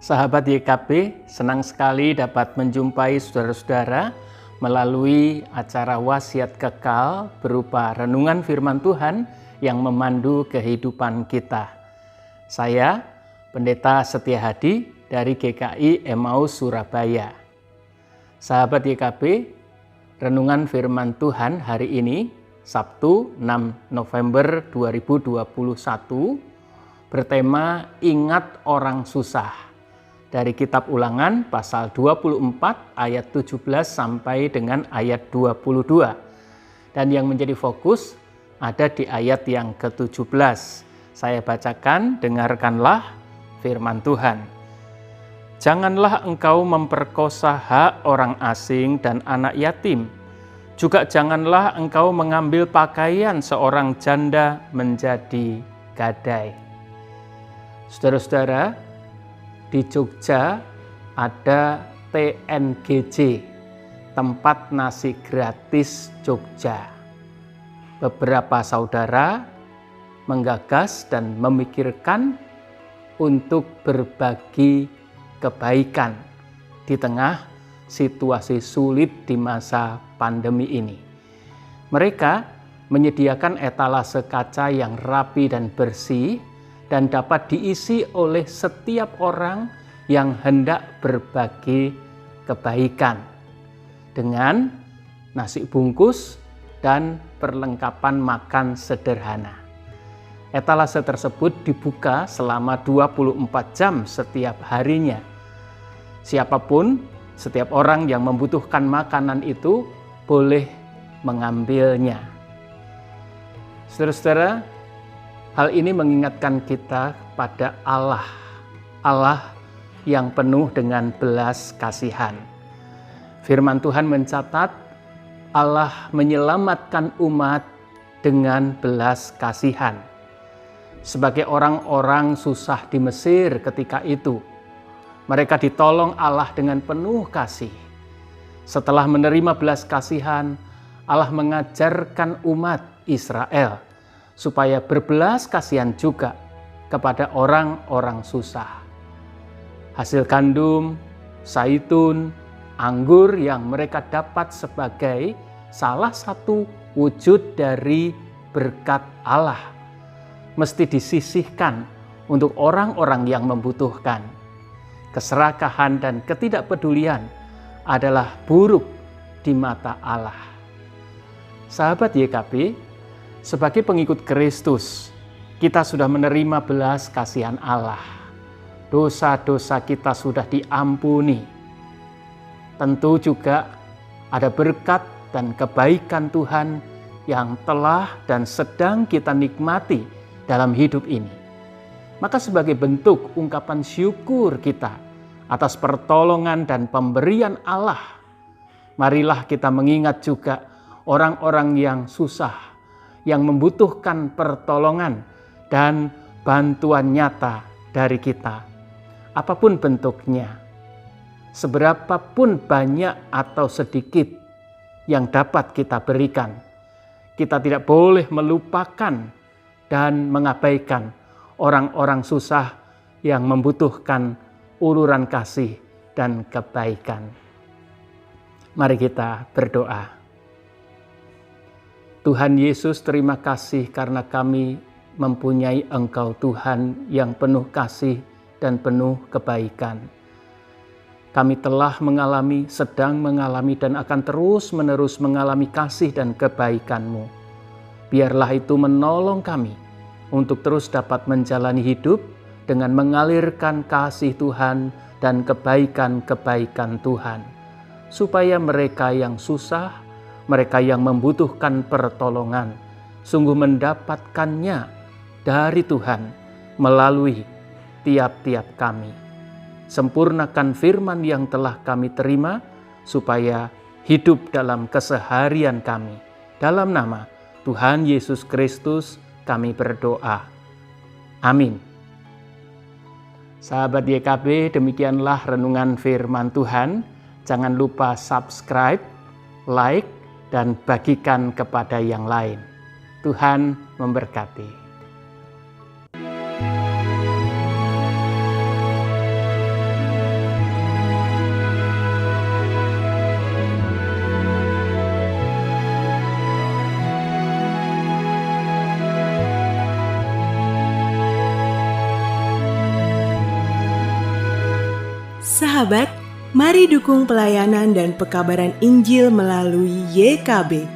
Sahabat YKB, senang sekali dapat menjumpai saudara-saudara melalui acara Wasiat Kekal berupa renungan firman Tuhan yang memandu kehidupan kita. Saya, Pendeta Setia Hadi dari GKI Emmaus Surabaya. Sahabat YKB, renungan firman Tuhan hari ini, Sabtu 6 November 2021, bertema Ingat Orang Susah. Dari kitab Ulangan pasal 24 ayat 17 sampai dengan ayat 22. Dan yang menjadi fokus ada di ayat yang ke-17. Saya bacakan, dengarkanlah firman Tuhan. Janganlah engkau memperkosa hak orang asing dan anak yatim. Juga janganlah engkau mengambil pakaian seorang janda menjadi gadai. Saudara-saudara, di Jogja ada TNGJ, Tempat Nasi Gratis Jogja. Beberapa saudara menggagas dan memikirkan untuk berbagi kebaikan di tengah situasi sulit di masa pandemi ini. Mereka menyediakan etalase kaca yang rapi dan bersih dan dapat diisi oleh setiap orang yang hendak berbagi kebaikan dengan nasi bungkus dan perlengkapan makan sederhana. Etalase tersebut dibuka selama 24 jam setiap harinya. Siapapun, setiap orang yang membutuhkan makanan itu boleh mengambilnya. Saudara-saudara, hal ini mengingatkan kita pada Allah yang penuh dengan belas kasihan. Firman Tuhan mencatat Allah menyelamatkan umat dengan belas kasihan. Sebagai orang-orang susah di Mesir ketika itu, mereka ditolong Allah dengan penuh kasih. Setelah menerima belas kasihan, Allah mengajarkan umat Israel supaya berbelas kasihan juga kepada orang-orang susah. Hasil gandum, zaitun, anggur yang mereka dapat sebagai salah satu wujud dari berkat Allah mesti disisihkan untuk orang-orang yang membutuhkan. Keserakahan dan ketidakpedulian adalah buruk di mata Allah. Sahabat YKB, sebagai pengikut Kristus, kita sudah menerima belas kasihan Allah. Dosa-dosa kita sudah diampuni. Tentu juga ada berkat dan kebaikan Tuhan yang telah dan sedang kita nikmati dalam hidup ini. Maka sebagai bentuk ungkapan syukur kita atas pertolongan dan pemberian Allah, marilah kita mengingat juga orang-orang yang susah, yang membutuhkan pertolongan dan bantuan nyata dari kita. Apapun bentuknya, seberapapun banyak atau sedikit yang dapat kita berikan, kita tidak boleh melupakan dan mengabaikan orang-orang susah yang membutuhkan uluran kasih dan kebaikan. Mari kita berdoa. Tuhan Yesus, terima kasih karena kami mempunyai Engkau Tuhan yang penuh kasih dan penuh kebaikan. Kami telah mengalami, sedang mengalami, dan akan terus-menerus mengalami kasih dan kebaikan-Mu. Biarlah itu menolong kami untuk terus dapat menjalani hidup dengan mengalirkan kasih Tuhan dan kebaikan-kebaikan Tuhan. Supaya mereka yang susah, mereka yang membutuhkan pertolongan, sungguh mendapatkannya dari Tuhan melalui tiap-tiap kami. Sempurnakan firman yang telah kami terima, supaya hidup dalam keseharian kami. Dalam nama Tuhan Yesus Kristus kami berdoa. Amin. Sahabat YKB, demikianlah renungan firman Tuhan. Jangan lupa subscribe, like, dan bagikan kepada yang lain. Tuhan memberkati. Sahabat, mari dukung pelayanan dan pekabaran Injil melalui YKB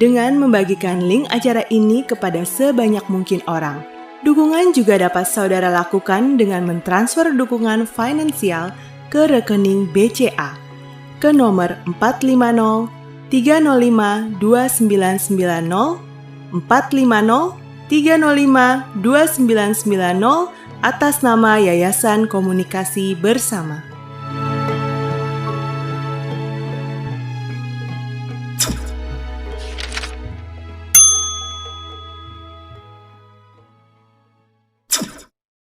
dengan membagikan link acara ini kepada sebanyak mungkin orang. Dukungan juga dapat saudara lakukan dengan mentransfer dukungan finansial ke rekening BCA ke nomor 450 305 2990 450 305 2990 atas nama Yayasan Komunikasi Bersama.